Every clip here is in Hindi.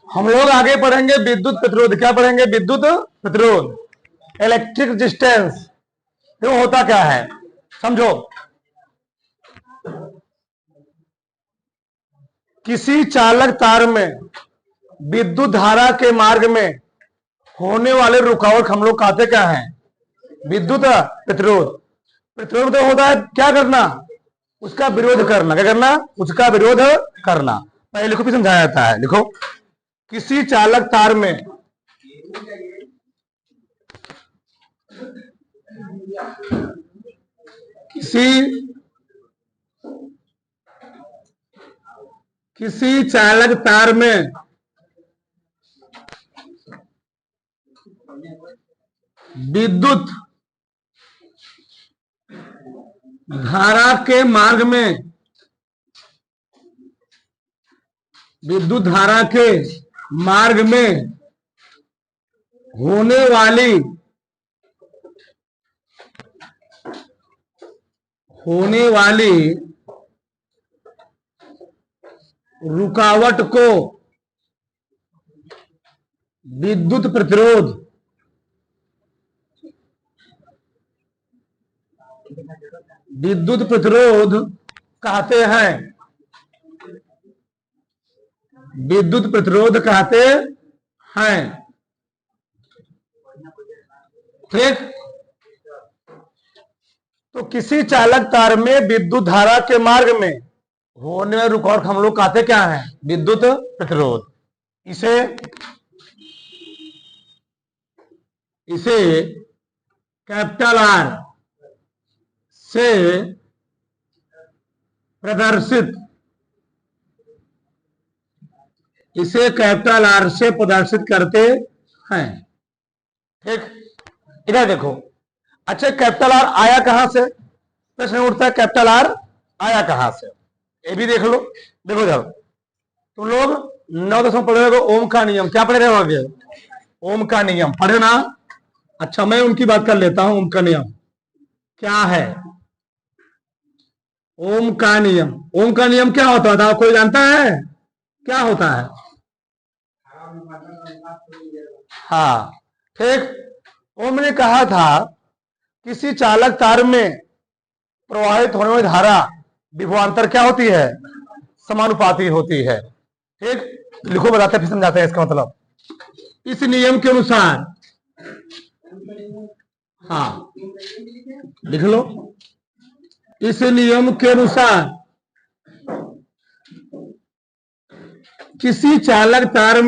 हम लोग आगे पढ़ेंगे विद्युत प्रतिरोध। क्या पढ़ेंगे? विद्युत प्रतिरोध, इलेक्ट्रिक रेजिस्टेंस। तो होता क्या है समझो। किसी चालक तार में विद्युत धारा के मार्ग में होने वाले रुकावट हम लोग कहते क्या है? विद्युत प्रतिरोध। प्रतिरोध तो होता है क्या करना? उसका विरोध करना। क्या करना? उसका विरोध करना। पहले लिखो फिर समझाया जाता है। लिखो, किसी चालक तार में किसी चालक तार में विद्युत धारा के मार्ग में विद्युत धारा के मार्ग में होने वाली रुकावट को विद्युत प्रतिरोध कहते हैं। विद्युत प्रतिरोध कहते हैं। ठीक। तो किसी चालक तार में विद्युत धारा के मार्ग में होने वाली रुकावट हम लोग कहते क्या है? विद्युत प्रतिरोध। इसे कैपिटल आर से प्रदर्शित करते हैं। ठीक। इधर देखो। अच्छा, कैपिटल आर आया कहां से? प्रश्न उठता है, कैपिटल आर आया कहां से? ये भी देख लो। देखो जब तुम लोग 9 पढ़े हो ओम का नियम, क्या पढ़े रहे? ओम का नियम पढ़े ना? अच्छा, मैं उनकी बात कर लेता हूं। ओम का नियम क्या है? ओम का नियम क्या होता था? कोई जानता है क्या होता है? हाँ, ठीक। ओम ने कहा था किसी चालक तार में प्रवाहित होने वाली धारा विभवांतर क्या होती है? समानुपाती होती है। ठीक। लिखो, बताते फिर समझाते हैं इसका मतलब। इस नियम के अनुसार, हाँ लिख लो, इस नियम के अनुसार किसी चालक तार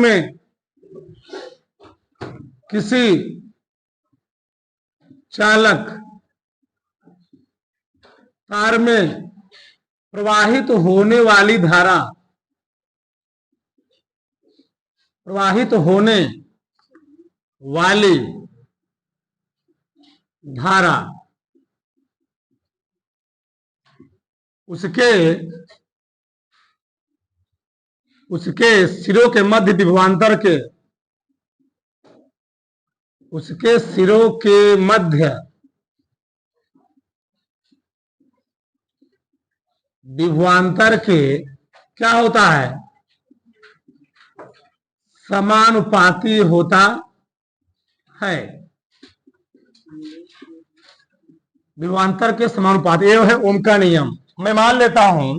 में प्रवाहित होने वाली धारा उसके सिरों के मध्य विभवांतर के क्या होता है? समानुपाती होता है। विभवांतर के समानुपाती, ये है ओम का नियम। मैं मान लेता हूं,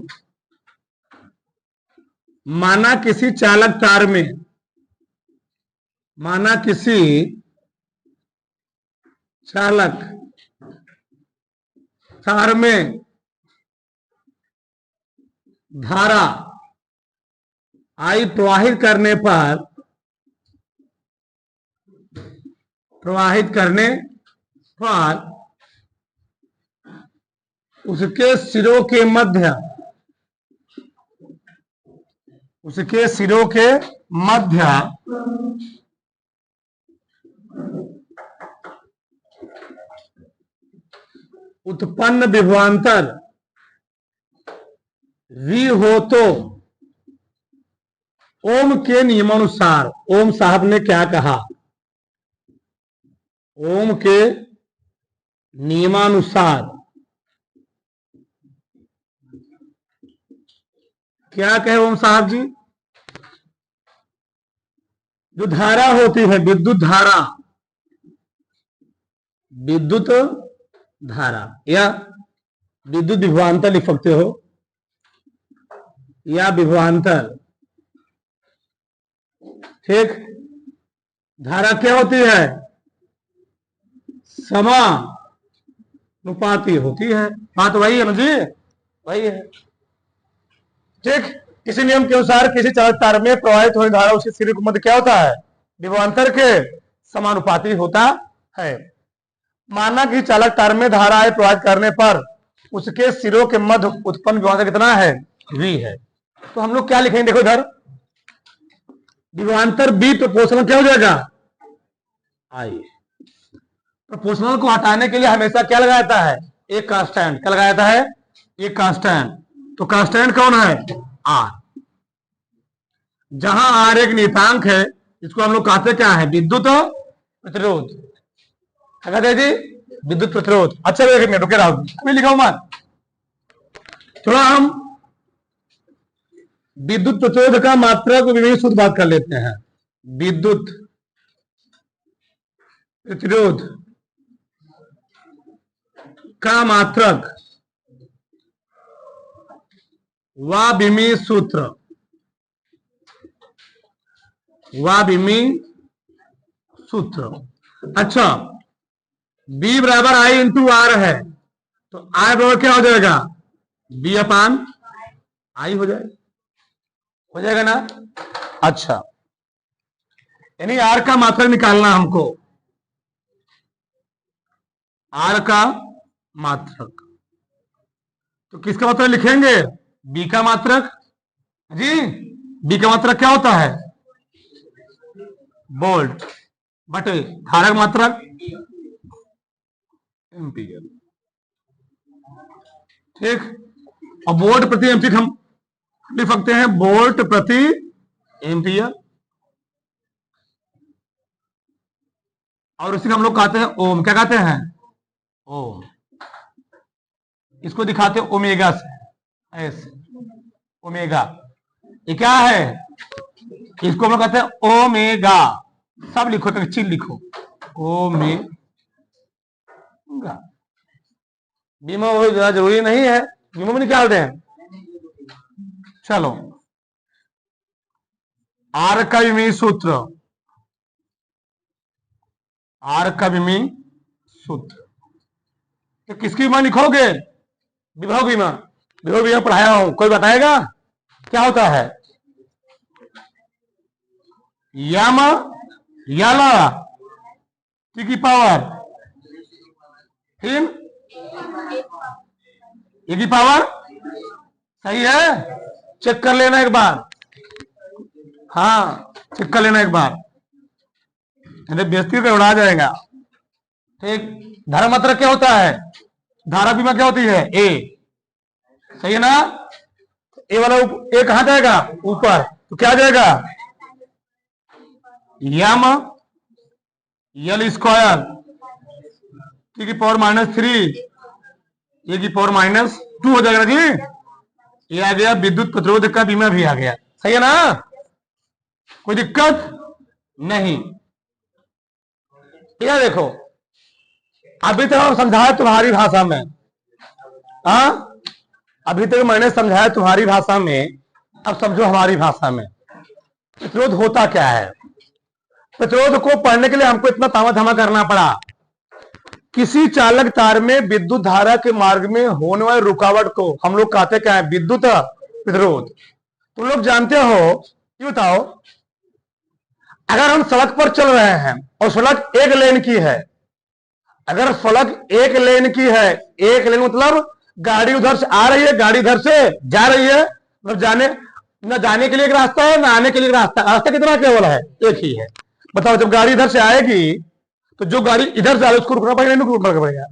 माना किसी चालक तार में धारा आई प्रवाहित करने पर उसके सिरों के मध्य उत्पन्न विभवांतर V हो तो ओम के नियमानुसार, ओम साहब ने क्या कहा? ओम के नियमानुसार क्या कहे ओम साहब जी? जो धारा होती है विद्युत धारा, विद्युत धारा या विद्युत विभवांतर लिख सकते हो, या विभवांतर। ठीक, धारा क्या होती है? समानुपाती होती है। बात वही है ना जी, वही है। ठीक, किसी नियम के अनुसार किसी चालक तार में प्रवाहित होने धारा उसके सिरे के मध्य क्या होता है? विभवांतर के समानुपाती होता है। माना कि चालक तार में धाराएं प्रवाहित करने पर उसके सिरों के मध्य उत्पन्न विभवांतर कितना है? v है। तो हम लोग क्या लिखेंगे? देखो इधर विभवांतर b प्रोपोर्शनल क्या हो जाएगा? I। प्रोपोर्शनल को हटाने के लिए हमेशा क्या लगाया जाता है? एक कांस्टेंट। क्या लगाया जाता है? एक कांस्टेंट। तो कांस्टेंट कौन है? R। जहां R एक नियतांक है, इसको हम लोग कहते क्या है? विद्युत प्रतिरोध। क्या कहते हैं जी? विद्युत प्रतिरोध। अच्छा एक मिनट रुके रहो, अभी लिखा हूं मत। थोड़ा हम विद्युत प्रतिरोध का मात्रा को विवेक शुद्ध बात कर लेते हैं। विद्युत प्रतिरोध का मात्रक व विमी सूत्र, व विमी सूत्र। अच्छा, B बराबर I इंटू आर है, तो I बराबर क्या हो जाएगा? B अपान I हो जाएगा ना? अच्छा, यानी R का मात्रक निकालना हमको, R का मात्रक। तो किसका मात्रक लिखेंगे? B का मात्रक जी। B का मात्रक क्या होता है? वोल्ट बटे धारा का मात्रक एम्पीयर। ठीक, और वोल्ट प्रति एम्पीयर हम लिख सकते हैं वोल्ट प्रति एम्पीयर, और इसी को हम लोग कहते हैं ओम। क्या कहते हैं? ओम। इसको दिखाते हैं ओमेगा से, ऐसे ओमेगा। ये क्या है? इसको हम लोग कहते हैं ओमेगा। सब लिखो, तो चिन्ह लिखो, ओमेगा। बीमा वो जरूरी नहीं है, बीमा में निकाल दें। चलो, आर का विमी सूत्र, आर का विमी सूत्र। तो किसकी विमा लिखोगे? विभव विमा। विभव विमा पढ़ाया हूं, कोई बताएगा क्या होता है? यम याला टी की पावर फिर ए की पावर। सही है, चेक कर लेना एक बार। हाँ, चेक कर लेना एक बार, बेइज्जती पे उड़ा जाएगा। ठीक, धारा मात्रक क्या होता है? धारा बीमा क्या होती है? ए। सही है ना? ए वाला ए कहां जाएगा? ऊपर। तो क्या जाएगा? यम यल स्क्वायर टी की पावर -3 ए की पावर -2 हो जाएगा जी। ये आ गया विद्युत प्रतिरोध का बीमा भी आ गया। सही है ना? कोई दिक्कत नहीं। यह देखो, अभी तक हम समझाया तुम्हारी भाषा में। हाँ, अभी तक मैंने समझाया तुम्हारी भाषा में, अब समझो हमारी भाषा में। प्रतिरोध होता क्या है? प्रतिरोध को पढ़ने के लिए हमको इतना तामा धामा करना पड़ा। किसी चालक तार में विद्युत धारा के मार्ग में होने वाली रुकावट को हम लोग कहते क्या है? विद्युत प्रतिरोध। तुम लोग जानते हो, ये बताओ, अगर हम सड़क पर चल रहे हैं और सड़क एक लेन की है, अगर सड़क एक लेन की है, एक लेन मतलब गाड़ी उधर से आ रही है, गाड़ी इधर से जा रही है, मतलब न जाने के लिए एक रास्ता है, न आने के लिए एक रास्ता। रास्ता कितना केवल है? एक ही है। बताओ, जब गाड़ी इधर से आएगी तो जो गाड़ी इधर से आ रही है उसको रुकना पड़ेगा, नहीं रुकना पड़ेगा?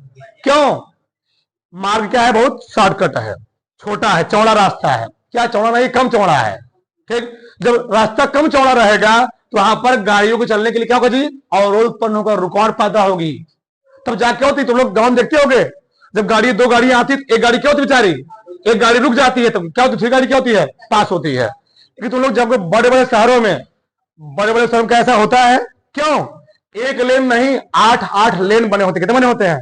क्यों? मार्ग क्या है? बहुत शॉर्टकट है, छोटा है, चौड़ा रास्ता है। क्या चौड़ा नहीं, कम चौड़ा है। ठीक, जब रास्ता कम चौड़ा रहेगा तो वहां पर गाड़ियों को चलने के लिए क्या होगा जी? अवरोध उत्पन्न होगा, रुकावट पैदा होगी। तब जा क्या होती? तुम लोग गांव देखते होगे, जब गाड़ी दो गाड़ियां आती, एक गाड़ी क्या होती बेचारी? एक गाड़ी रुक जाती है, तब क्या होती? दूसरी गाड़ी क्या होती है? पास होती है। लेकिन तुम लोग जब बड़े बड़े शहरों में बड़े बड़े शहरों में कैसा होता है? क्यों? एक लेन नहीं, 8-8 लेन बने होते हैं। कितने बने होते हैं?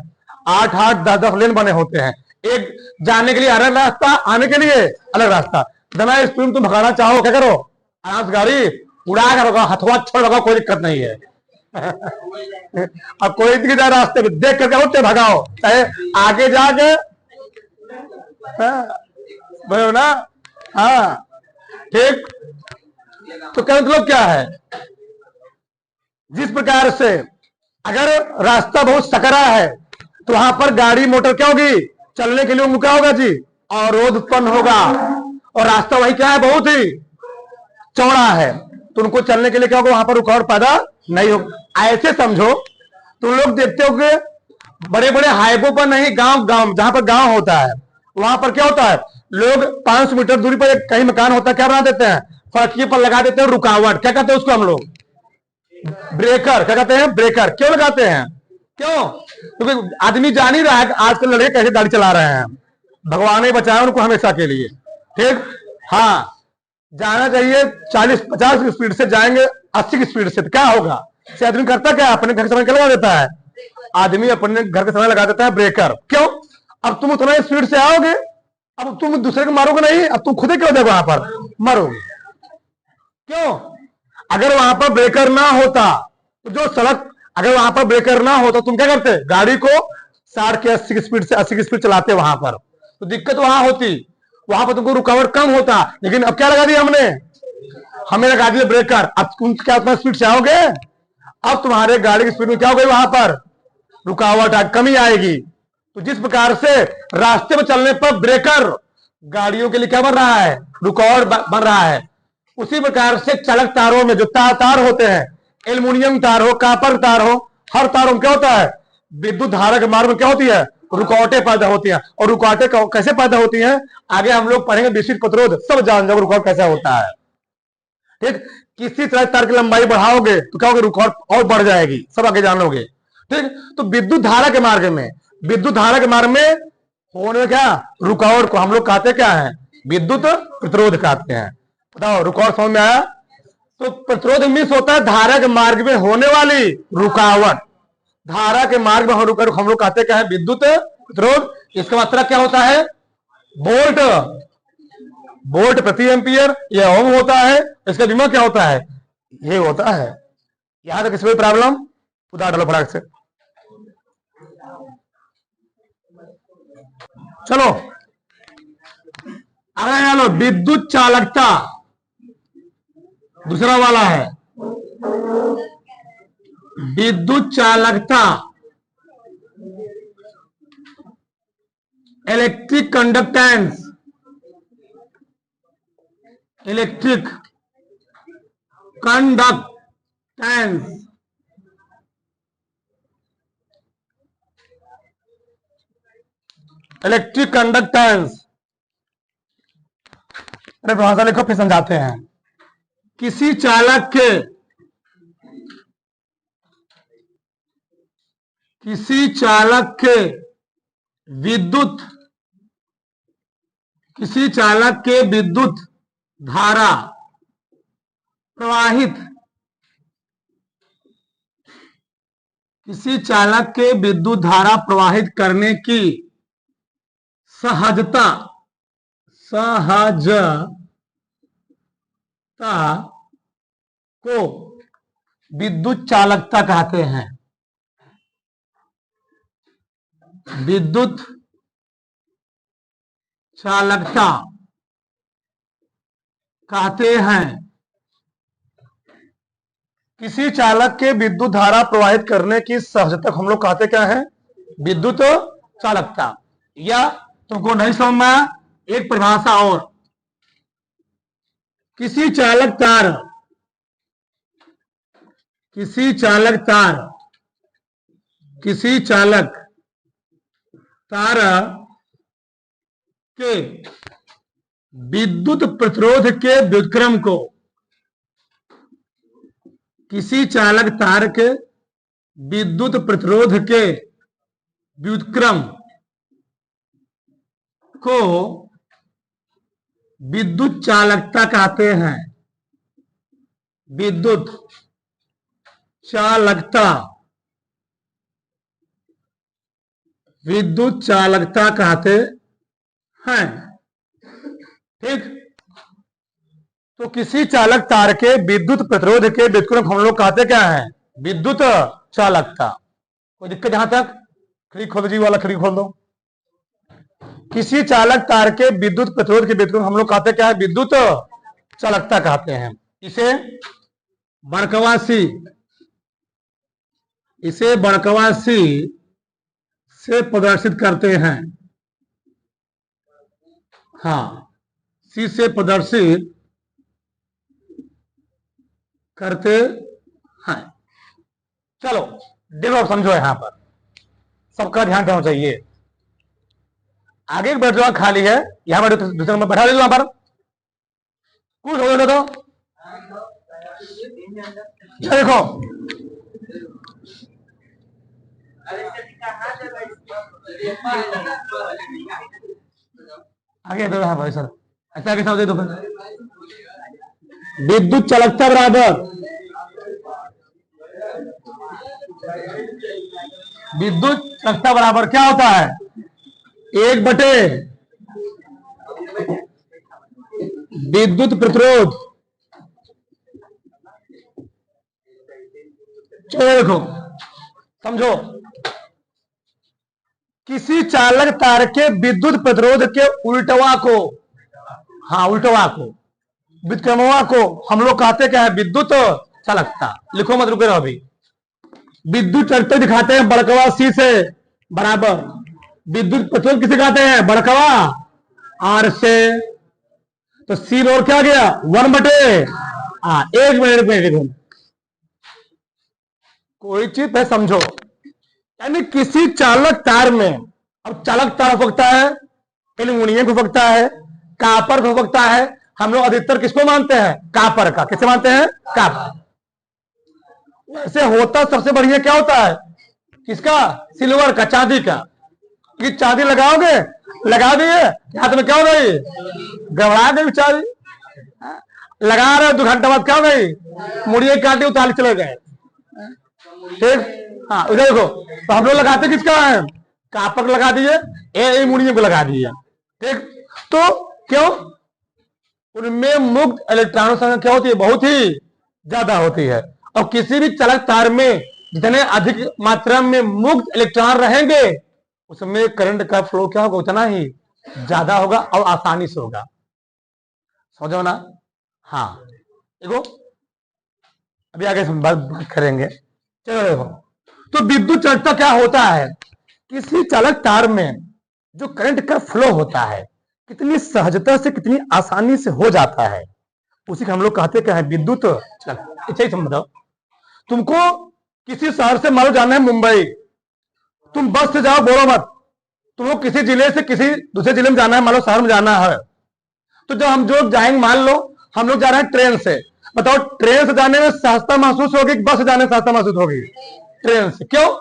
8-8, 10-10 लेन बने होते हैं। एक जाने के लिए अलग रास्ता, आने के लिए अलग रास्ता। इतना स्पीड में तुम भगाना चाहो, क्या करो? आराम से गाड़ी उड़ा कर हथवा छोड़ लगाओ, कोई दिक्कत नहीं है। अब कोई दिख जाए रास्ते में, देख करके उठते भगाओ, चाहे आगे जाके, बोलो ना। हाँ, ठीक। तो क्या मतलब क्या है? जिस प्रकार से अगर रास्ता बहुत सकरा है तो वहां पर गाड़ी मोटर क्या होगी? चलने के लिए उनको क्या होगा जी? अवरोध उत्पन्न होगा। और रास्ता वही क्या है? बहुत ही चौड़ा है, तो उनको चलने के लिए क्या होगा? वहां पर रुकावट पैदा नहीं होगा। ऐसे समझो, तुम लोग देखते हो कि बड़े बड़े हाईवे पर नहीं, गांव गांव जहां पर गांव होता है वहां पर क्या होता है? लोग 500 मीटर दूरी पर कहीं मकान होता है, क्या बना देते हैं? फटकी पर लगा देते हैं रुकावट। क्या कहते हैं उसको हम लोग? ब्रेकर। क्या कहते हैं? ब्रेकर। क्यों लगाते हैं? क्यों? क्योंकि आदमी जान ही रहा है आजकल लड़के कैसे गाड़ी चला रहे हैं। भगवान ही बचाए उनको हमेशा के लिए, ठीक। हाँ, जाना चाहिए 40-50 की स्पीड से, जाएंगे 80 की स्पीड से, तो क्या होगा? से आदमी करता क्या? अपने घर के समय क्या लगा देता है? आदमी अपने घर के समय लगा देता है ब्रेकर। क्यों? अब तुम उतना स्पीड से आओगे, अब तुम दूसरे को मारोगे नहीं, अब तुम खुद ही क्यों देखो वहां पर मरोगे। क्यों? अगर वहां पर ब्रेकर ना होता तो जो सड़क, अगर वहां पर ब्रेकर ना होता तुम क्या करते? गाड़ी को 60 की 80 की स्पीड से 80 की स्पीड चलाते वहां पर, तो दिक्कत वहां होती, वहां पर तुमको रुकावट कम होता। लेकिन अब क्या लगा दिया हमने? हमें लगा दिया ब्रेकर। अब तुम क्या उतना स्पीड से आओगे? अब तुम्हारे गाड़ी की स्पीड में क्या हो गई? वहां पर रुकावट कमी आएगी। तो जिस प्रकार से रास्ते में चलने पर ब्रेकर गाड़ियों के लिए क्या बन रहा है? रुकावट बन रहा है। उसी प्रकार से चालक तारों में जो तार होते हैं, एल्युमिनियम तार हो, कापर तार हो, हर तारों में क्या होता है? विद्युत धारा के मार्ग में क्या होती है? रुकावटें पैदा होती हैं। और रुकावटें कैसे पैदा होती हैं आगे हम लोग पढ़ेंगे। विद्युत प्रतिरोध सब जान जाओ रुकावट कैसा होता है, ठीक। किसी तरह तार की लंबाई बढ़ाओगे तो क्या होगा? रुकावट और बढ़ जाएगी, सब आगे जान लोगे, ठीक। तो विद्युत धारा के मार्ग में, विद्युत धारा के मार्ग में होने क्या? रुकावट को हम लोग कहते क्या है? विद्युत प्रतिरोध कहते हैं। बताओ, रुकावट समझ में आया? तो प्रतिरोध मीन्स होता है धारा के मार्ग में होने वाली रुकावट। धारा के मार्ग में हम लोग कहते क्या है? विद्युत प्रतिरोध। इसका मात्रा क्या होता है? वोल्ट, वोल्ट प्रति एम्पियर, यह ओम होता है। इसका विमा क्या होता है? ये होता है। यहां तक कोई प्रॉब्लम? उतार डालो फटाक से। चलो अरे चलो, विद्युत चालकता दूसरा वाला है। विद्युत चालकता, electric conductance, electric conductance, electric conductance. अरे भाषा लिखो फिर समझाते हैं। किसी चालक के, किसी चालक के विद्युत, किसी चालक के विद्युत धारा प्रवाहित, किसी चालक के विद्युत धारा प्रवाहित करने की सहजता, सहजता को विद्युत चालकता कहते हैं। विद्युत चालकता कहते हैं किसी चालक के विद्युत धारा प्रवाहित करने की सहजता को हम लोग कहते क्या है? विद्युत चालकता। या तुमको नहीं समझ में आया? एक परिभाषा और, किसी चालक तार, किसी चालक तार, किसी चालक तार के विद्युत प्रतिरोध के व्युत्क्रम को, किसी चालक तार के विद्युत प्रतिरोध के व्युत्क्रम को विद्युत चालकता कहते हैं। विद्युत चालकता, विद्युत चालकता कहते हैं। ठीक, तो किसी चालक तार के विद्युत प्रतिरोध के व्युत्क्रम हम लोग कहते क्या है? विद्युत चालकता। कोई दिक्कत यहां तक? खड़ी खोल जी वाला, खड़ी खोल दो। किसी चालक तार के विद्युत प्रतिरोध के व्युत्क्रम हम लोग कहते क्या है? विद्युत चालकता कहते हैं। इसे बड़कवासी, इसे बड़कवासी से प्रदर्शित करते हैं। हाँ, सी से प्रदर्शित करते हैं। चलो देखो, समझो यहां पर सबका ध्यान देना चाहिए। आगे एक बैठ जाओ, खाली है यहां पर, दूसरे नंबर बैठा लीजिए वहां पर। कुछ हो गया तो देखो, आगे दो यहां पर सर, ऐसा आगे समझे दो। विद्युत चालकता बराबर विद्युत चालकता बराबर क्या होता है? 1/, विद्युत प्रतिरोध। चलो देखो, समझो, किसी चालक तार के विद्युत प्रतिरोध के उल्टवा को, हाँ उल्टवा को, व्युत्क्रमवा को हम लोग कहते क्या है? विद्युत चालकता। लिखो मत, रुके रहो अभी। विद्युत चालकता दिखाते हैं बड़कवा सी से बराबर, विद्युत प्रतिरोध किसे कहते हैं? बड़कवा आर से। तो सी और क्या गया? 1/, हाँ 1 मिनट। कोई चीज पे समझो, यानी किसी चालक तार में, अब चालक तार हो सकता है एल्यूमिनियम हो सकता है, कापर हो सकता है। हम लोग अधिकतर किसको मानते हैं? कापर का। किसे मानते हैं? कापर। वैसे होता सबसे बढ़िया क्या होता है? किसका? सिल्वर का, चांदी का। कि चांदी लगाओगे, लगा दिए हाथ में, क्या हो गई? गबड़ा गई चांदी। लगा रहे 2 घंटे बाद क्या हो गई? मुड़िए काटी, उतार चले गए। ठीक, हाँ उधर देखो, तो हम लोग लगाते किसका है? कापर लगा दिए, ए मुड़िए को लगा दिए। ठीक, तो क्यों? उनमें मुक्त इलेक्ट्रॉनों संख्या क्या होती है? बहुत ही ज्यादा होती है। और किसी भी चालक तार में जितने अधिक मात्रा में मुक्त इलेक्ट्रॉन रहेंगे, उसमें करंट का फ्लो क्या होगा? उतना ही ज्यादा होगा और आसानी से होगा। समझो ना? हाँ देखो, अभी आगे हम बात करेंगे। चलो देखो, तो विद्युत चालकता क्या होता है? किसी चालक तार में जो करंट का फ्लो होता है, कितनी सहजता से, कितनी आसानी से हो जाता है, उसी को हम लोग कहते क्या है? विद्युत चालकता। अच्छा ही समझो, तुमको किसी शहर से मान लो जाना है मुंबई, तुम बस से जाओ, बोलो मत। तुम लोग किसी जिले से किसी दूसरे जिले में जाना है, मान लो शहर में जाना है, तो जब हम जो जाएंगे, मान लो हम लोग जा रहे हैं ट्रेन से, बताओ ट्रेन से जाने में सहजता महसूस होगी, बस से जाने में सहजता महसूस होगी? ट्रेन से। क्यों?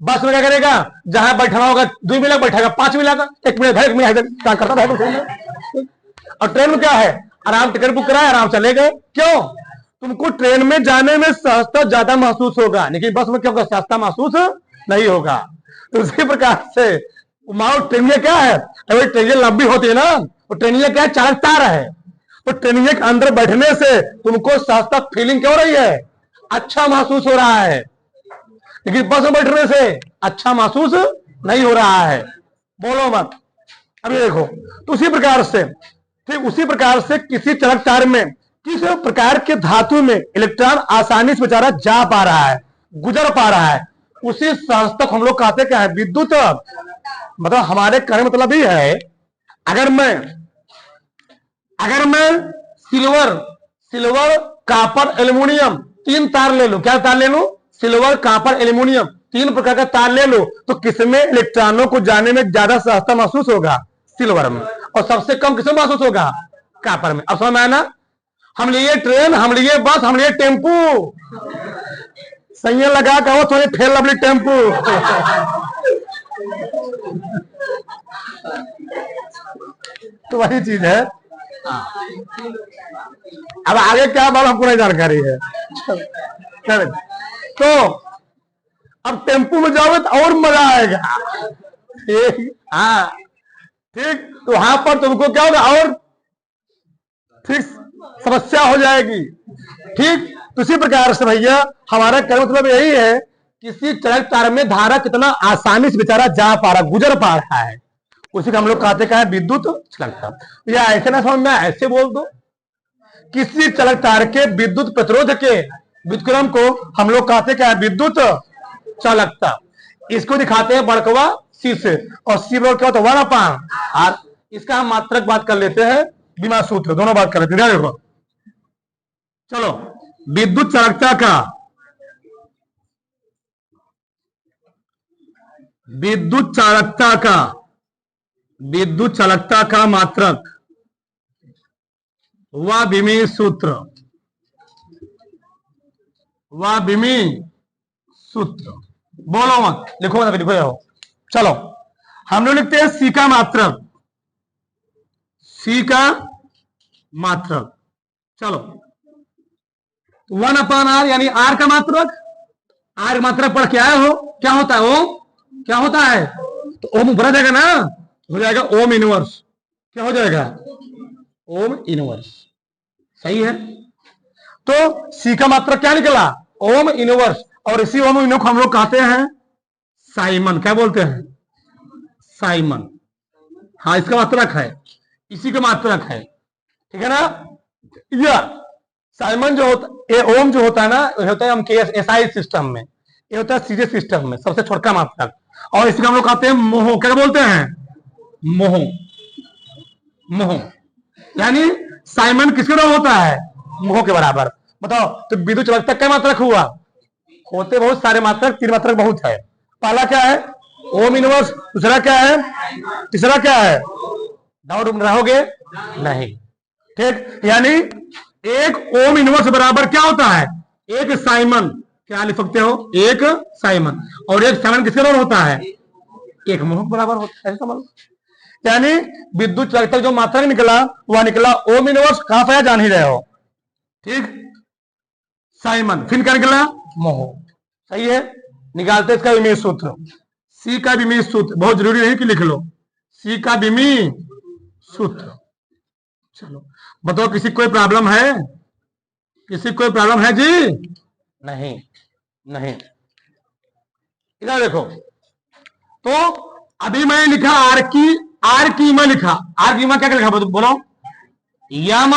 बस में क्या करेगा? जहां बैठना होगा 2 मिनट बैठेगा, 5 मिनट, 1 मिनट, 1 मिनट क्या करता है। और ट्रेन में क्या है? आराम, टिकट बुक कराए, आराम चले गए। क्यों? तुमको ट्रेन में जाने में सहजता ज्यादा महसूस होगा, लेकिन बस में क्या होगा? सहजता महसूस नहीं होगा। तो उसी प्रकार से मानो ट्रेनिया क्या है? अगर ट्रेनिया लंबी होती है ना, तो ट्रेनिया क्या है? चालक तार है। तो ट्रेनिया के अंदर बैठने से तुमको सहजता फीलिंग क्या हो रही है? अच्छा महसूस हो रहा है। लेकिन बस में बैठने से अच्छा महसूस नहीं हो रहा है। बोलो मत। अभी देखो, तो उसी प्रकार से, ठीक उसी प्रकार से किसी चालक तार में किस प्रकार के धातु में इलेक्ट्रॉन आसानी से बेचारा जा पा रहा है, गुजर पा रहा है, उसी सहजता को हम लोग कहते क्या है? विद्युत। मतलब हमारे कहने मतलब ही है, अगर मैं सिल्वर कापर एल्यूमिनियम 3 तार ले लूं, क्या तार ले लूं? सिल्वर कापर एल्यूमिनियम 3 प्रकार का तार ले लो, तो किसमें इलेक्ट्रॉनों को जाने में ज्यादा सहजता महसूस होगा? सिल्वर में। और सबसे कम किसमें महसूस होगा? कापर में। अब समझ में आया ना? हम लिए ट्रेन, हम लिए बस, हम लिए टेम्पू, सैया लगा कहो थोड़ी फेल लवली टेम्पू। तो वही चीज है, हाँ। अब आगे क्या बात हमको नहीं जानकारी है। तो अब टेम्पू में जाओगे तो और मजा आएगा। ठीक, हाँ ठीक, तो वहां पर तुमको क्या होगा और ठीक समस्या हो जाएगी। ठीक, तो इसी प्रकार से भैया हमारा कहने मतलब यही है, किसी चलक तार में धारा कितना आसानी से बेचारा जा पा रहा, गुजर पा रहा है, उसी को हम लोग कहते क्या है, विद्युत चलक तार। या ऐसे ना समझ में, ऐसे बोल दो, किसी चलक तार के विद्युत प्रतिरोध के व्युत्क्रम को हम लोग कहते क्या है, विद्युत चालकता। इसको दिखाते हैं बड़कवा सी से, और सी बराबर क्या होता है, 1/r। इसका हम मात्रक बात कर लेते हैं, बिना सूत्र, दोनों बात कर लेते हैं। देखो चलो, विद्युत चालकता का, विद्युत चालकता का, विद्युत चालकता का मात्रक व विमीय सूत्र, व विमीय सूत्र। बोलो मत, लिखो मत, लिखो जाओ। चलो हम लोग लिखते हैं सी का मात्रक, सी का मात्रक। चलो 1/r यानी r का मात्रक, r मात्रक पढ़ के आए हो, क्या होता है ओम, क्या होता है, तो ओम भरा जाएगा ना, हो जाएगा ओम इनवर्स। क्या हो जाएगा, ओम इनवर्स। सही है, तो सी का मात्रक क्या निकला, ओम इनवर्स। और इसी ओम इनवर्स को हम लोग कहते हैं साइमन। क्या बोलते हैं, साइमन। हाँ, इसका मात्रक है, इसी का मात्रक है, ठीक है ना। यह साइमन जो होता, ये ओम जो होता है ना, ये होता है हम एसआई सिस्टम में, ये होता है सीजे सिस्टम में सबसे छोटा मात्रक। और इसका हम लोग कहते हैं मोह। क्या बोलते हैं, मोह, मोह। यानी साइमन किसके बराबर होता है, मोह के बराबर। बताओ, तो विद्युत चालकता क्या मात्रक हुआ, होते बहुत सारे मात्रक, 3 मात्रक बहुत है। पहला क्या है, ओम इनवर्स, दूसरा क्या है, तीसरा क्या है, डाउट रहोगे नहीं। ठीक, यानी एक ओम इनवर्स बराबर क्या होता है, एक साइमन। क्या लिख सकते हो, एक साइमन। और एक साइमन किसके बराबर होता है, एक मोह बराबर होता है, समझ। यानी विद्युत चालकता जो मात्रक निकला वह निकला ओम इनवर्स, कहां पाया जान ही रहे हो। ठीक, साइमन, फिर क्या निकला, मोह। सही है, निकालते इसका विमीय सूत्र। सी का विमीय सूत्र बहुत जरूरी नहीं कि लिख लो, सी का विमीय सूत्र। चलो बताओ, किसी कोई प्रॉब्लम है, किसी कोई प्रॉब्लम है जी, नहीं, नहीं। इधर देखो, तो अभी मैंने लिखा आर की मैं लिखा, आर की मैं क्या लिखा बोलो, यम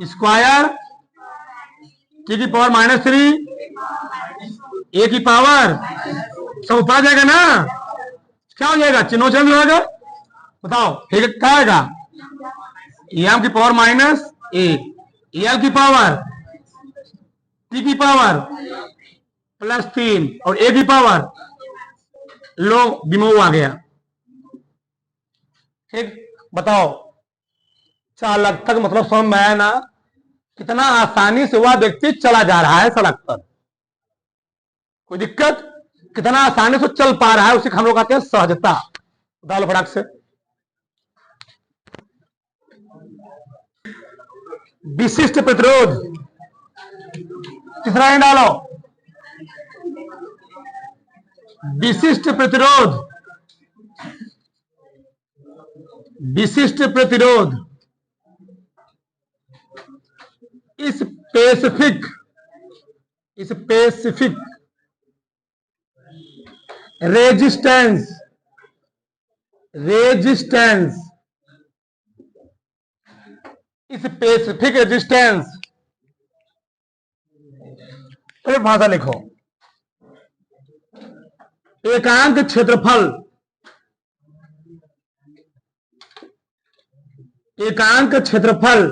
स्क्वायर टी की पावर -3 ए की पावर, सब ऊपर जाएगा ना, क्या हो जाएगा, चिन्हों चेंज हो जाएगा। बताओ फिर क्या आएगा, एम की पावर -a, एल की पावर, टी की पावर +3 और ए की पावर, लो विमोह आ गया। ठीक, बताओ चालकता का मतलब समझ में आया ना, कितना आसानी से वह व्यक्ति चला जा रहा है सड़क पर, कोई दिक्कत, कितना आसानी से चल पा रहा है, उसे हम लोग कहते हैं सहजता। डालो फटाक से, विशिष्ट प्रतिरोध, तीसरा ही डालो, विशिष्ट प्रतिरोध, विशिष्ट प्रतिरोध specific, specific resistance, resistance, specific resistance. एक भाषा लिखो, एकांक क्षेत्रफल, एकांक क्षेत्रफल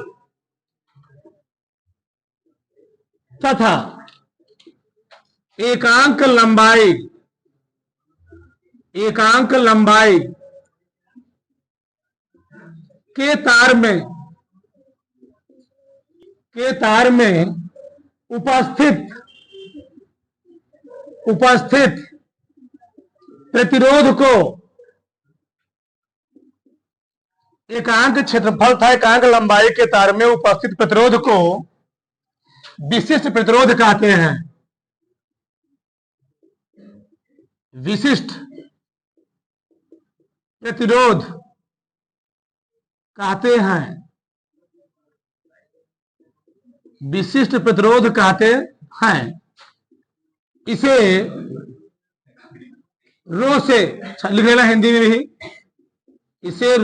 तथा एकांक लंबाई, एकांक लंबाई के तार में, के तार में उपस्थित, उपस्थित प्रतिरोध को एकांक क्षेत्रफल था एकांक लंबाई के तार में उपस्थित प्रतिरोध को विशिष्ट प्रतिरोध कहते हैं। विशिष्ट प्रतिरोध कहते हैं। विशिष्ट प्रतिरोध कहते हैं। इसे रो से लिख लेना हिंदी में भी, इसे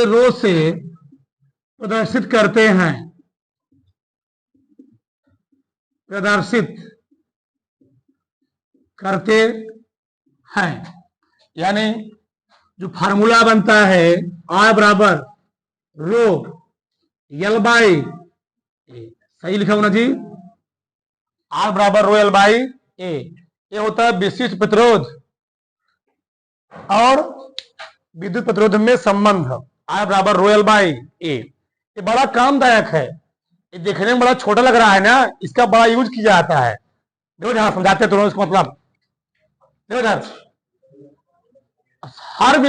रो से प्रदर्शित करते हैं। प्रदर्शित करते हैं यानी जो फार्मूला बनता है R बराबर रो एल बाई, सही लिखा होना जी, R बराबर रो एल बाई ए, ये होता है विशिष्ट प्रतिरोध और विद्युत प्रतिरोध में संबंध। R बराबर रो एल बाई ए, ये बड़ा कामदायक है। ये देखने में बड़ा छोटा लग रहा है ना, इसका बड़ा यूज किया जाता है। देखो जहां समझाते तुरंत इसका मतलब, देखो इधर हर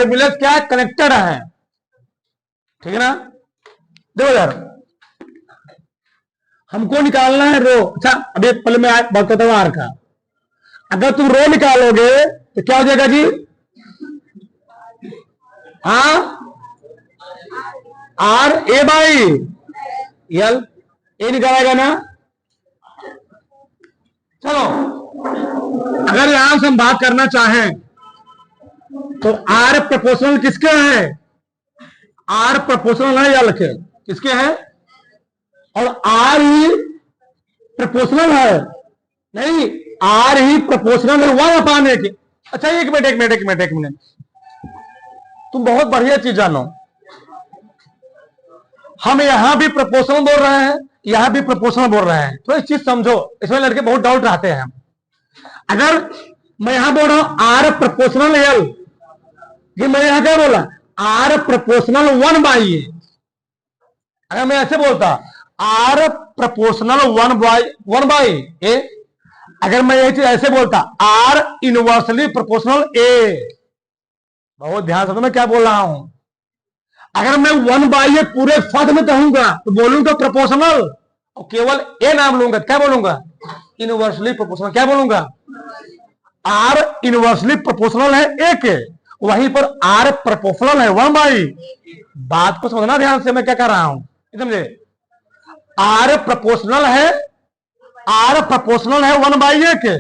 मिलस क्या है, कनेक्टेड है, ठीक है ना। देखो यार हमको निकालना है रो। अच्छा अभी पहले मैं बताता हूं आर का। अगर तुम रो निकालोगे तो क्या हो जाएगा जी, आर ए बाई एल, ए निकालेगा ना। चलो अगर यहां से हम बात करना चाहें तो आर प्रोपोर्शनल किसके है, आर प्रोपोर्शनल है एल के, किसके है, और आर ही प्रोपोर्शनल है, नहीं आर ही प्रोपोर्शनल है 1/a के। अच्छा एक मिनट तुम बहुत बढ़िया चीज जानो, हम यहां भी प्रोपोर्शनल बोल रहे हैं, यहां भी प्रोपोर्शनल बोल रहे हैं, तो एक चीज समझो, इसमें लड़के बहुत डाउट रहते हैं। अगर मैं यहां बोल रहा हूं आर प्रोपोर्शनल एल, ये मैं यहां क्या बोला, आर प्रोपोर्शनल 1/a। अगर मैं ऐसे बोलता आर प्रोपोर्शनल 1/a, अगर मैं ये चीज ऐसे बोलता आर इनवर्सली प्रोपोर्शनल ए, बहुत ध्यान से मैं क्या बोल रहा हूं। अगर मैं 1/a पूरे पद में कहूंगा तो बोलूंगा प्रोपोर्शनल, और केवल ए नाम लूंगा, क्या बोलूंगा, इनवर्सली प्रोपोर्शनल। क्या बोलूंगा, आर इनवर्सली प्रोपोर्शनल है ए के, वहीं पर आर प्रोपोर्शनल है 1/a। बात को समझना ध्यान से, मैं क्या कर रहा हूं, समझे। आर प्रोपोर्शनल है 1/a के,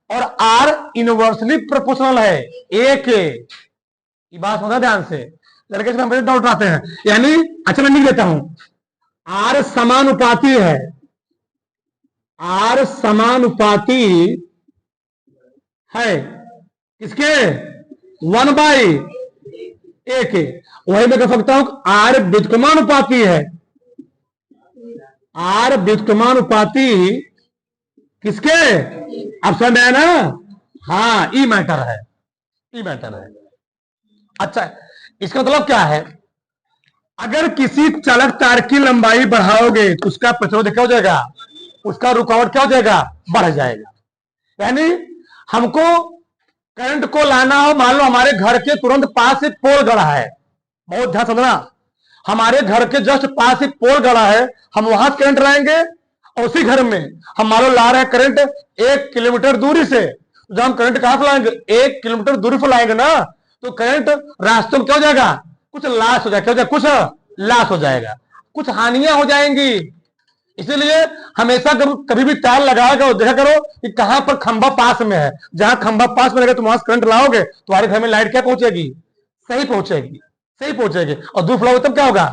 और आर इनवर्सली प्रोपोर्शनल है ए के। ये बात समझना ध्यान से, लड़के इसमें डाउट आते हैं। यानी अच्छा मैं लिख देता हूं, आर समानुपाती है, आर समानुपाती है किसके, 1/a के। वही मैं कह सकता हूं आर व्युत्क्रमानुपाती है, आर व्युत्क्रमानुपाती किसके, ऑप्शन है ना, हाँ ई मैटर है, ई मैटर है। अच्छा इसका मतलब क्या है, अगर किसी चालक तार की लंबाई बढ़ाओगे तो उसका प्रतिरोध क्या हो जाएगा, उसका रुकावट क्या हो जाएगा, बढ़ जाएगा। यानी हमको करंट को लाना हो, मान लो हमारे घर के तुरंत पास एक पोल गड़ा है, बहुत ध्यान समझना, हमारे घर के जस्ट पास एक पोल गड़ा है, हम वहां करंट लाएंगे, और उसी घर में हम मान लो ला रहे हैं करंट 1 किलोमीटर दूरी से, जब हम करंट कहां पर लाएंगे, 1 किलोमीटर दूरी पर लाएंगे ना, तो करंट रास्ते में क्या हो जाएगा, कुछ लॉस हो जाएगा, क्या हो जाएगा, कुछ लॉस हो जाएगा, कुछ हानियां हो जाएंगी। इसीलिए हमेशा कभी भी तार लगाओगे देखा करो कि कहां पर खंभा पास में है, जहां खंभा पास में रहेगा तुम वहां करंट लाओगे, तुम्हारे घर में लाइट क्या पहुंचेगी, सही पहुंचेगी, सही पहुंचेगी। और दूर फैलाओगे तब क्या होगा,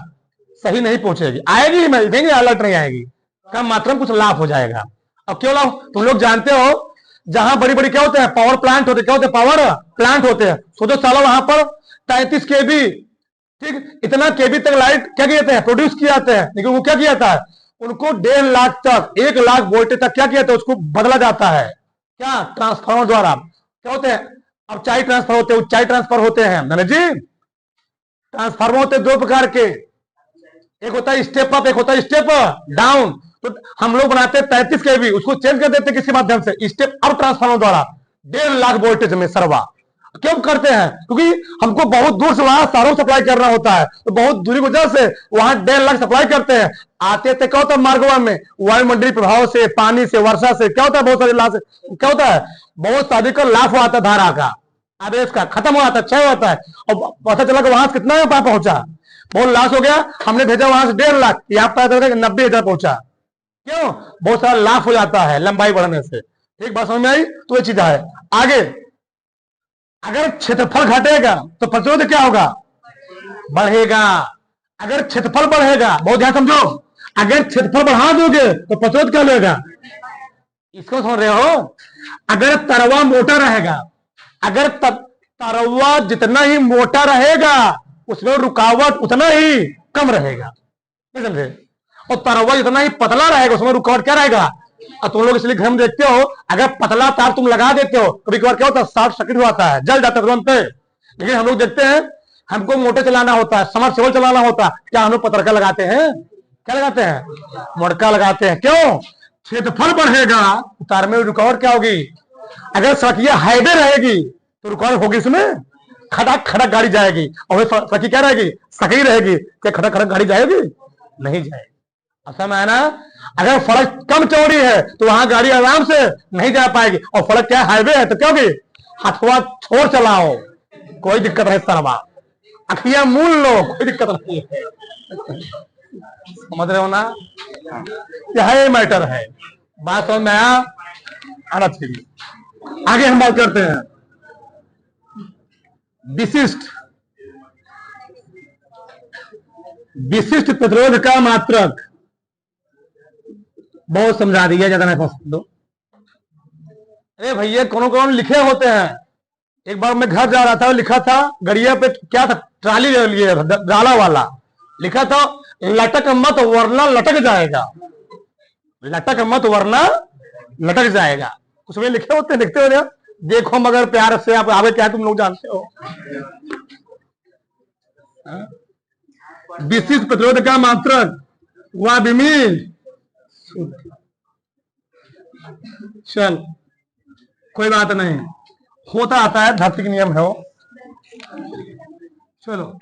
सही नहीं पहुंचेगी, आएगी मैं देंगे अलर्ट नहीं आएगी, कम मात्रा में कुछ लाभ हो जाएगा। अब क्यों लाभ, तुम लोग जानते हो जहां बड़ी बड़ी क्या होते हैं, पावर प्लांट होते, क्या होते हैं, पावर प्लांट होते हैं, सोचो सालों वहां पर 33 kV, ठीक, इतना केबी तक लाइट क्या किया जाता है, प्रोड्यूस किया जाता है, लेकिन वो क्या किया जाता है, उनको 1.5 लाख तक 1 लाख वोल्टेज तक क्या किया जाता है, उसको बदला जाता है, क्या, ट्रांसफार्मर द्वारा। क्या होते हैं, अब ऊंचाई ट्रांसफर होते हैं, ऊंचाई ट्रांसफर होते हैं ना जी, ट्रांसफार्मर होते हैं 2 प्रकार के, एक होता है स्टेप अप, एक होता है स्टेप डाउन। तो हम लोग बनाते हैं 33 kV, उसको चेंज कर देते हैं किसी माध्यम से, स्टेप अप ट्रांसफार्मर द्वारा 1.5 लाख वोल्टेज में सरवा, क्यों करते हैं? क्योंकि हमको बहुत दूर से वहां सारों सप्लाई करना होता है, तो बहुत दूरी की वजह से वहां 1.5 लाख सप्लाई करते हैं। आते थे क्या होता है मार्गवा में वायुमंडलीय प्रभाव से, पानी से, वर्षा से क्या होता है, बहुत सारे लाभ क्या होता है, बहुत सारी का लाभ आता है, धारा का आदेश का खत्म हो जाता है, क्षय होता है। और पता चला कि वहां से कितना पहुंचा, बहुत लॉस हो गया, हमने भेजा वहां से 1.5 लाख, यहाँ पता चला 90,000 पहुंचा। क्यों? बहुत सारा लाभ हो जाता है लंबाई बढ़ने से। ठीक बात समझ में आई? तो ये चीज है। आगे अगर क्षेत्रफल घटेगा तो प्रतिरोध क्या होगा? बढ़ेगा। अगर क्षेत्रफल बढ़ेगा, बहुत ध्यान समझो, अगर क्षेत्रफल बढ़ा दोगे तो प्रतिरोध क्या लेगा? इसको समझ रहे हो? अगर तरवा मोटा रहेगा, अगर तरवा जितना ही मोटा रहेगा उसमें रुकावट उतना ही कम रहेगा, समझे? और तरवा जितना ही पतला रहेगा उसमें रुकावट क्या रहेगा? और तुम लोग इसलिए घर में देखते हो, अगर पतला तार तुम लगा देते हो कभी कभार क्या होता है, शॉर्ट सर्किट होता है, जल जाता है तुरंत। लेकिन हम लोग देखते हैं, हमको मोटे चलाना होता है, समरसेबल चलाना होता है, क्या हम लोग पतरका लगाते हैं? क्या लगाते हैं? मोटका लगाते हैं। क्यों? क्षेत्रफल बढ़ेगा, तार में रुकावट क्या होगी? अगर सड़किया हाईवे रहेगी तो रुकावट होगी, इसमें खड़क खड़क गाड़ी जाएगी, और सड़की क्या रहेगी? सही रहेगी। क्या खड़क खड़क गाड़ी जाएगी? नहीं जाएगी। ऐसा में है ना? अगर सड़क कम चौड़ी है तो वहां गाड़ी आराम से नहीं जा पाएगी, और सड़क क्या हाईवे है तो क्या होगी? हथवा छोड़ चलाओ, कोई दिक्कत नहीं, सरवा अखिया मूल लो, कोई दिक्कत नहीं है। समझ रहे हो ना? यह मैटर है, बात समझ में आना चाहिए। आगे हम बात करते हैं विशिष्ट प्रतिरोध का मात्रक। बहुत समझा दिया, ज्यादा नहीं समझ दो। अरे भैया कौन कौन लिखे होते हैं? एक बार मैं घर जा रहा था, लिखा था गड़िया पे, क्या था, ट्राली ले लिए डाला वाला, लिखा था लटक मत वरना लटक जाएगा, लटक मत वरना लटक जाएगा। उसमें लिखे होते हैं, लिखते हो देखो मगर प्यार से, आप आगे क्या तुम लोग जानते हो। विशिष्ट प्रतिरोध का मात्रक वह बिमी। चल कोई बात नहीं, होता आता है, धरती के नियम है वो। चलो,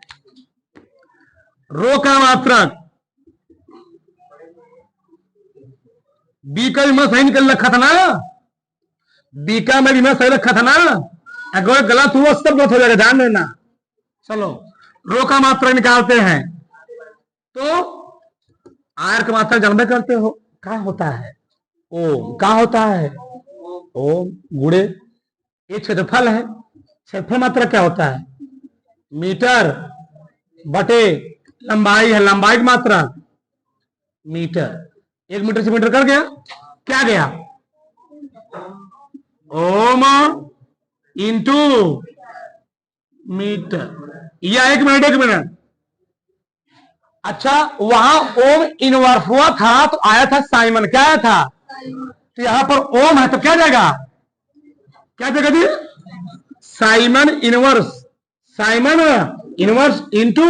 रो का मात्रक, बी का भी मैं सही निकल रखा था ना, बी का मैं भी मैं सही रखा था ना, अगर गलत हुआ सब गलत हो जाएगा, ध्यान देना। चलो रो का मात्रक निकालते हैं, तो आर का मात्रक जानबे करते हो क्या होता है? ओम। क्या होता है? ओम गुणे ये क्षेत्रफल है, क्षेत्रफल मात्रक क्या होता है? मीटर बटे लंबाई है, लंबाई की मात्रा मीटर। 1 मीटर से मीटर कर गया, क्या गया? ओम इंटू मीटर, या 1 मिनट 1 मिनट। अच्छा, वहां ओम इनवर्स हुआ था तो आया था साइमन, क्या आया था? तो यहां पर ओम है तो क्या जाएगा? क्या जाएगा जी? Simon inverse, Simon inverse into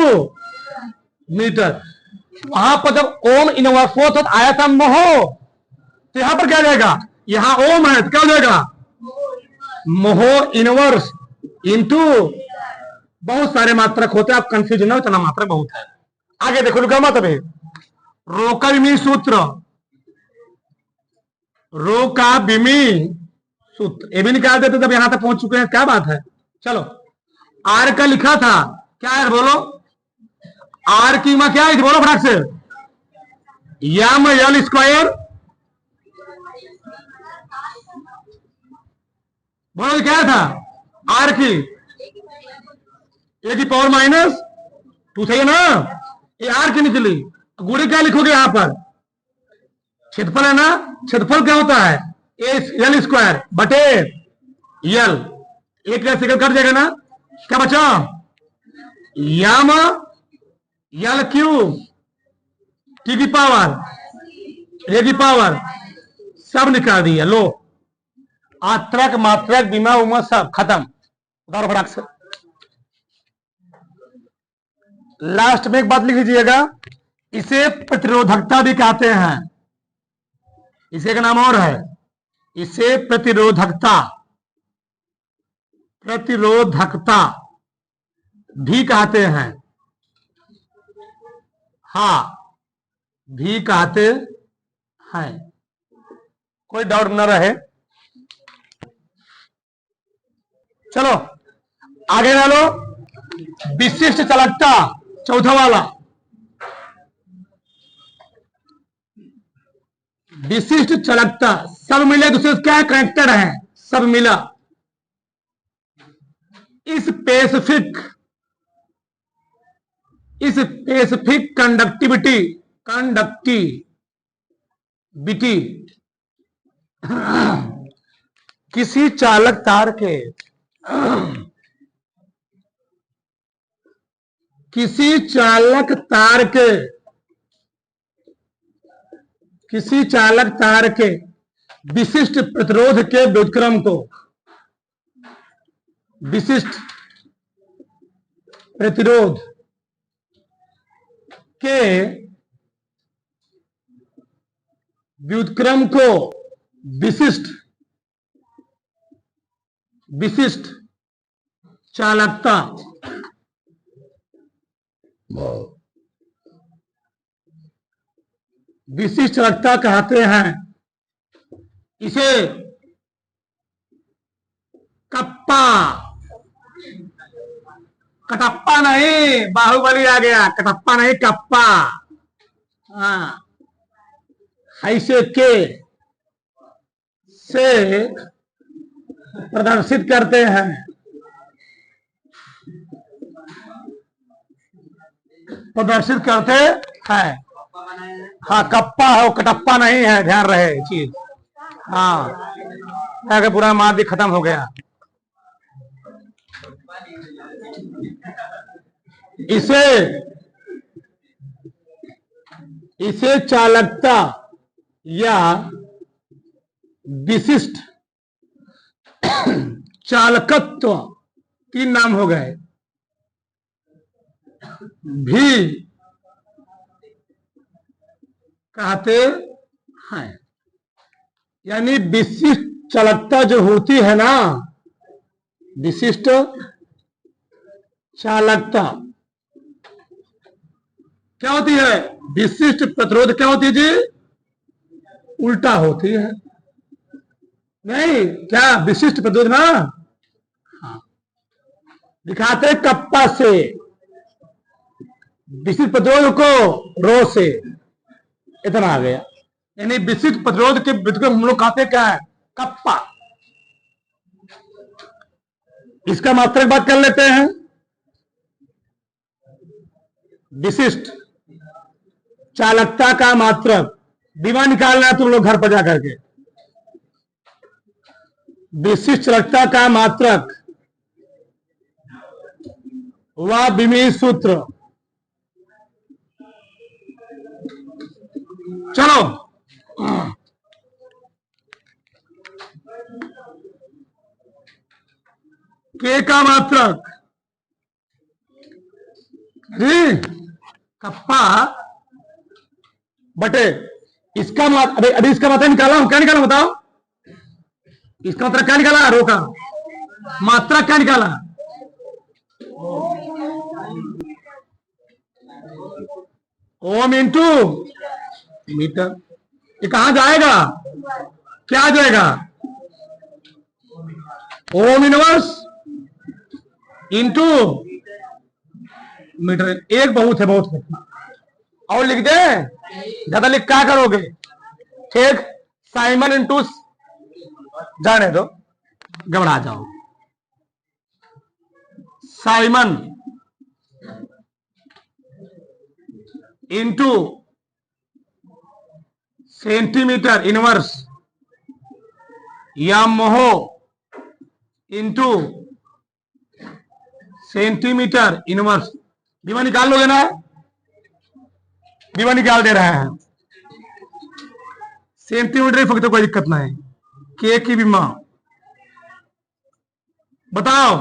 metre. वहां पर जब ओम इनवर्स हुआ तो आया था मोहो, तो यहां पर क्या जाएगा? यहां ओम है तो क्या जाएगा? मोहो इनवर्स इंटू, बहुत सारे मात्रक होते हैं, आप कंफ्यूज ना हो, इतना मात्रक बहुत है। आगे देखो लिखा मत अभी, रो का बिमी सूत्र, रो का बिमी सूत्र ये भी निकाल देते तब यहां तक पहुंच चुके हैं, क्या बात है। चलो आर का लिखा था, क्या है बोलो? आर की मां क्या है बोलो फटाक से? यम एल स्क्वायर, बोलो क्या था? आर की ए की पावर -2 सही है ना? ये आर की निकली, गुणे क्या लिखोगे यहां पर? क्षेत्रफल है ना, क्षेत्रफल क्या होता है? एल स्क्वायर बटे यल, एक सेकंड कट जाएगा ना, क्या बचा? यम यल क्यूब टी की पावर ए की पावर, सब निकाल दिया। लो आत्रक मात्रक बीमा उमा सब खत्म, उतारो फटाक से। लास्ट में एक बात लिख लीजिएगा, इसे प्रतिरोधकता भी कहते हैं, इसे का नाम और है, इसे प्रतिरोधकता, प्रतिरोधकता भी कहते हैं। हाँ, भी कहते हैं, कोई डाउट न रहे। चलो आगे डालो। विशिष्ट चालकता, चौथा वाला। विशिष्ट चालकता, सब मिले दूसरे से क्या कनेक्टेड है, सब मिला। इस स्पेसिफिक कंडक्टिविटी किसी चालक तार के किसी चालक तार के विशिष्ट प्रतिरोध के व्युत्क्रम को विशिष्ट प्रतिरोध के व्युत्क्रम को विशिष्ट चालकता कहते हैं। इसे कटप्पा नहीं, बाहुबली आ गया, कटप्पा नहीं कप्पा। हाँ, ऐसे के से प्रदर्शित करते हैं। हाँ, कप्पा हो, कटप्पा नहीं है, ध्यान रहे चीज। हाँ, आगे पूरा मादी खत्म हो गया। इसे चालकता या विशिष्ट चालकत्व, तीन नाम हो गए, भी कहते हैं। यानी विशिष्ट चालकता जो होती है ना, विशिष्ट चालकता क्या होती है? विशिष्ट प्रतिरोध क्या होती है जी? उल्टा होती है। नहीं क्या विशिष्ट प्रतिरोध ना? हाँ, दिखाते कप्पा से, विशिष्ट प्रतिरोध को रो से, इतना आ गया। यानी विशिष्ट प्रतिरोध के व्युत्क्रम हम लोग कहते क्या है? कप्पा। इसका मात्रक बात कर लेते हैं। विशिष्ट चालकता का मात्रक दिमाग निकालना है तुम लोग घर पर जाकर के। विशिष्ट चालकता का मात्रक व बीमी सूत्र। चलो के का मात्रक जी कप्पा बटे इसका अभी इसका मात्रा निकाला हूं। क्या निकाला बताओ? इसका मात्रा क्या निकाला? रो का मात्रा क्या निकाला? Ohm into metre. ये कहां जाएगा? क्या जाएगा? Ohm inverse into metre. एक बहुत है, बहुत है। और लिख दे, ज्यादा लिख क्या करोगे? ठीक, साइमन इंटू, जाने दो, घबरा जाओ। साइमन इंटू सेंटीमीटर इनवर्स या मोहो इंटू सेंटीमीटर इनवर्स। विमा निकाल लोगे ना? विमा निकाल दे रहे हैं। सेंटीमीटर फक्त तो कोई दिक्कत नहीं। के की विमा बताओ।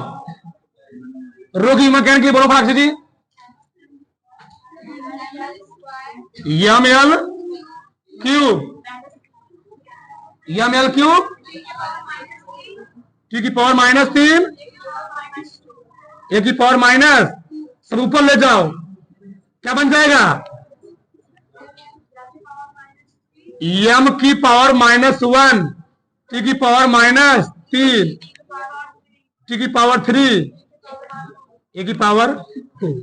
रोगी विमा कहने की बोलो फाक्षी जी। M L cube, M L cube T की पावर -3, ए की पावर माइनस, सब ऊपर ले जाओ, क्या बन जाएगा? एम की पावर -1, टी की पावर -3, टी की पावर 3, ए की पावर 2।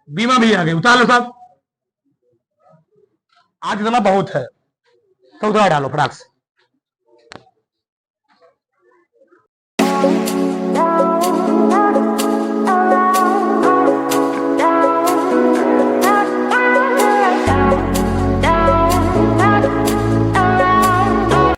बीमा भी आ गए, उतार लो साहब। आज इतना बहुत है, तो उतार डालो फटाक से।